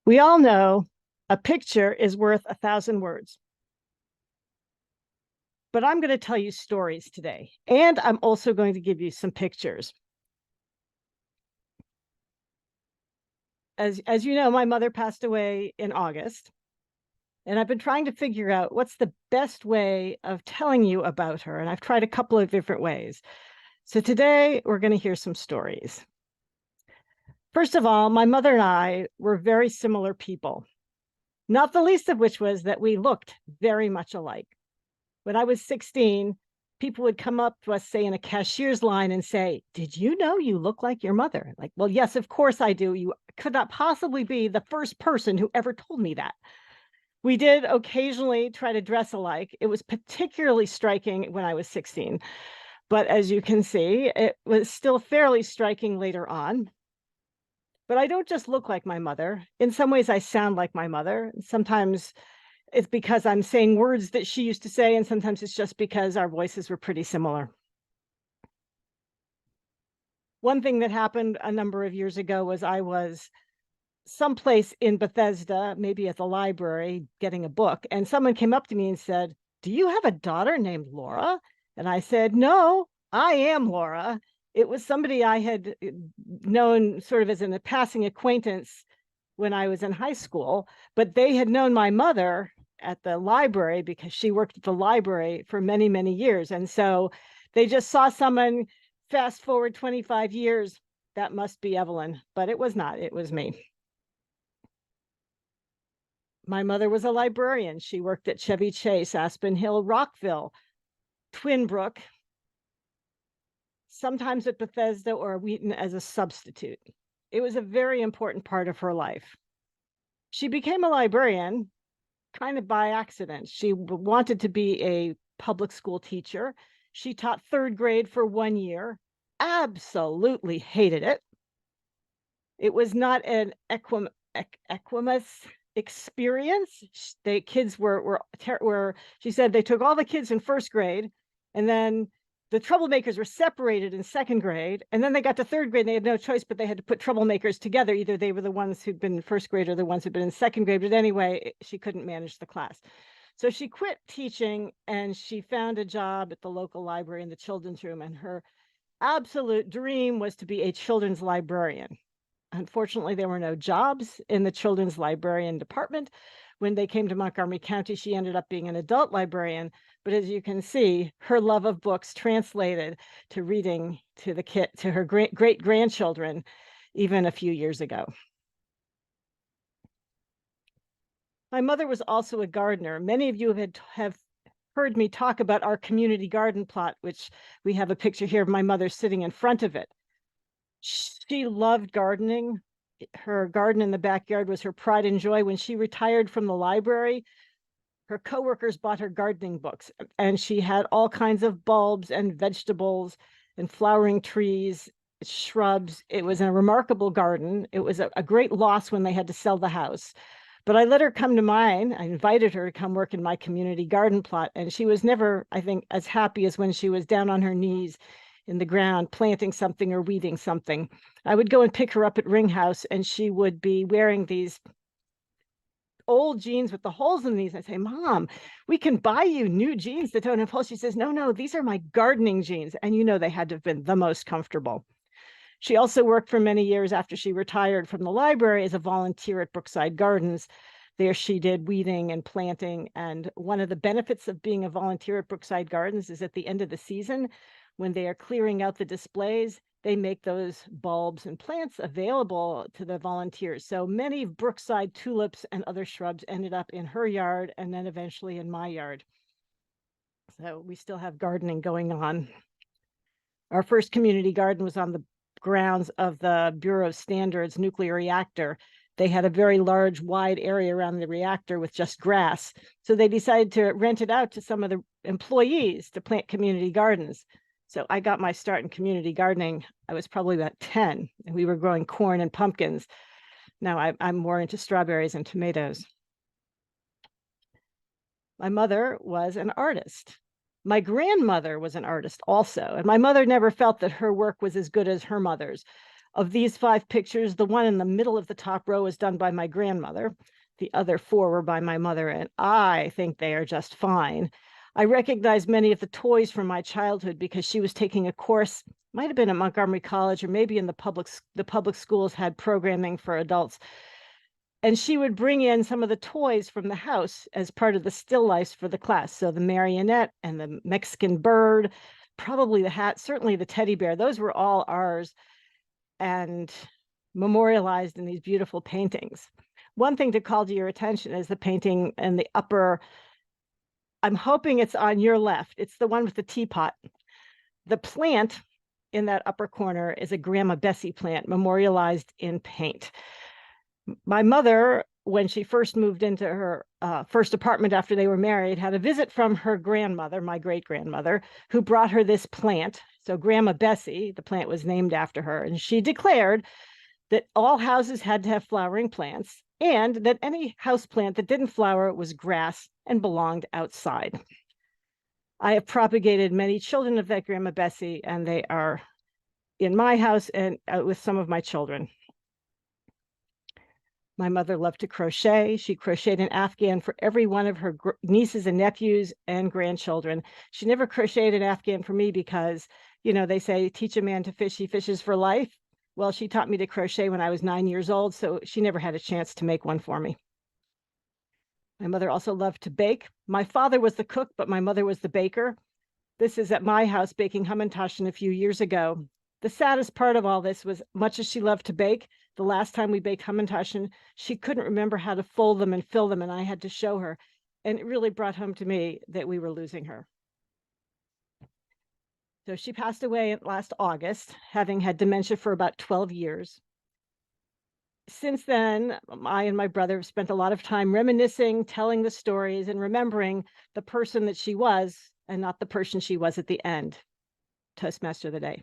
We all know a picture is worth 1,000 words. But I'm going to tell you stories today, and I'm also going to give you some pictures. As you know, my mother passed away in August, and I've been trying to figure out what's the best way of telling you about her, and I've tried a couple of different ways. So today we're going to hear some stories. First of all, my mother and I were very similar people, not the least of which was that we looked very much alike. When I was 16, people would come up to us, say, in a cashier's line and say, "Did you know you look like your mother?" Like, well, yes, of course I do. You could not possibly be the first person who ever told me that. We did occasionally try to dress alike. It was particularly striking when I was 16. But as you can see, it was still fairly striking later on. But I don't just look like my mother. In some ways, I sound like my mother. Sometimes it's because I'm saying words that she used to say, and sometimes it's just because our voices were pretty similar. One thing that happened a number of years ago was I was someplace in Bethesda, maybe at the library, getting a book, and someone came up to me and said, "Do you have a daughter named Laura?" And I said, "No, I am Laura." It was somebody I had known sort of as a passing acquaintance when I was in high school, but they had known my mother at the library because she worked at the library for many, many years. And so they just saw someone. Fast forward 25 years, that must be Evelyn, but it was not, it was me. My mother was a librarian. She worked at Chevy Chase, Aspen Hill, Rockville, Twin Brook, sometimes at Bethesda or Wheaton as a substitute. It was a very important part of her life. She became a librarian kind of by accident. She wanted to be a public school teacher. She taught third grade for 1 year, absolutely hated it. It was not an equimous experience. The kids were, she said they took all the kids in first grade, and then the troublemakers were separated in second grade, and then they got to third grade and they had no choice, but they had to put troublemakers together. Either they were the ones who'd been in first grade or the ones who'd been in second grade, but anyway, she couldn't manage the class. So she quit teaching and she found a job at the local library in the children's room, and her absolute dream was to be a children's librarian. Unfortunately, there were no jobs in the children's librarian department. When they came to Montgomery County, she ended up being an adult librarian. But as you can see, her love of books translated to reading to her great grandchildren, even a few years ago. My mother was also a gardener. Many of you have heard me talk about our community garden plot, which we have a picture here of my mother sitting in front of it. She loved gardening. Her garden in the backyard was her pride and joy. When she retired from the library, her coworkers bought her gardening books, and she had all kinds of bulbs and vegetables and flowering trees, shrubs. It was a remarkable garden. It was a great loss when they had to sell the house. But I let her come to mine. I invited her to come work in my community garden plot, and she was never, I think, as happy as when she was down on her knees in the ground planting something or weeding something. I would go and pick her up at Ring House, and she would be wearing these old jeans with the holes in these. I say, "Mom, we can buy you new jeans that don't have holes." She says, "No, no, these are my gardening jeans." And you know, they had to have been the most comfortable. She also worked for many years after she retired from the library as a volunteer at Brookside Gardens. There she did weeding and planting. And one of the benefits of being a volunteer at Brookside Gardens is at the end of the season, when they are clearing out the displays, they make those bulbs and plants available to the volunteers. So many Brookside tulips and other shrubs ended up in her yard and then eventually in my yard. So we still have gardening going on. Our first community garden was on the grounds of the Bureau of Standards nuclear reactor. They had a very large, wide area around the reactor with just grass. So they decided to rent it out to some of the employees to plant community gardens. So I got my start in community gardening. I was probably about 10, and we were growing corn and pumpkins. Now I'm more into strawberries and tomatoes. My mother was an artist. My grandmother was an artist also, and my mother never felt that her work was as good as her mother's. Of these 5 pictures, the one in the middle of the top row was done by my grandmother. The other 4 were by my mother, and I think they are just fine. I recognize many of the toys from my childhood because she was taking a course, might have been at Montgomery College or maybe in the public schools had programming for adults. And she would bring in some of the toys from the house as part of the still lifes for the class. So the marionette and the Mexican bird, probably the hat, certainly the teddy bear, those were all ours and memorialized in these beautiful paintings. One thing to call to your attention is the painting in the upper, I'm hoping it's on your left. It's the one with the teapot. The plant in that upper corner is a Grandma Bessie plant memorialized in paint. My mother, when she first moved into her first apartment after they were married, had a visit from her grandmother, my great-grandmother, who brought her this plant. So Grandma Bessie, the plant was named after her, and she declared that all houses had to have flowering plants and that any house plant that didn't flower was grass and belonged outside. I have propagated many children of that Grandma Bessie, and they are in my house and with some of my children. My mother loved to crochet. She crocheted an Afghan for every one of her nieces and nephews and grandchildren. She never crocheted an Afghan for me because, you know, they say, teach a man to fish, he fishes for life. Well, she taught me to crochet when I was 9 years old, so she never had a chance to make one for me. My mother also loved to bake. My father was the cook, but my mother was the baker. This is at my house baking Hamantaschen a few years ago. The saddest part of all this was, much as she loved to bake, the last time we baked Hamantaschen, she couldn't remember how to fold them and fill them, and I had to show her. And it really brought home to me that we were losing her. So she passed away last August, having had dementia for about 12 years. Since then, I and my brother have spent a lot of time reminiscing, telling the stories, and remembering the person that she was and not the person she was at the end. Toastmaster of the day.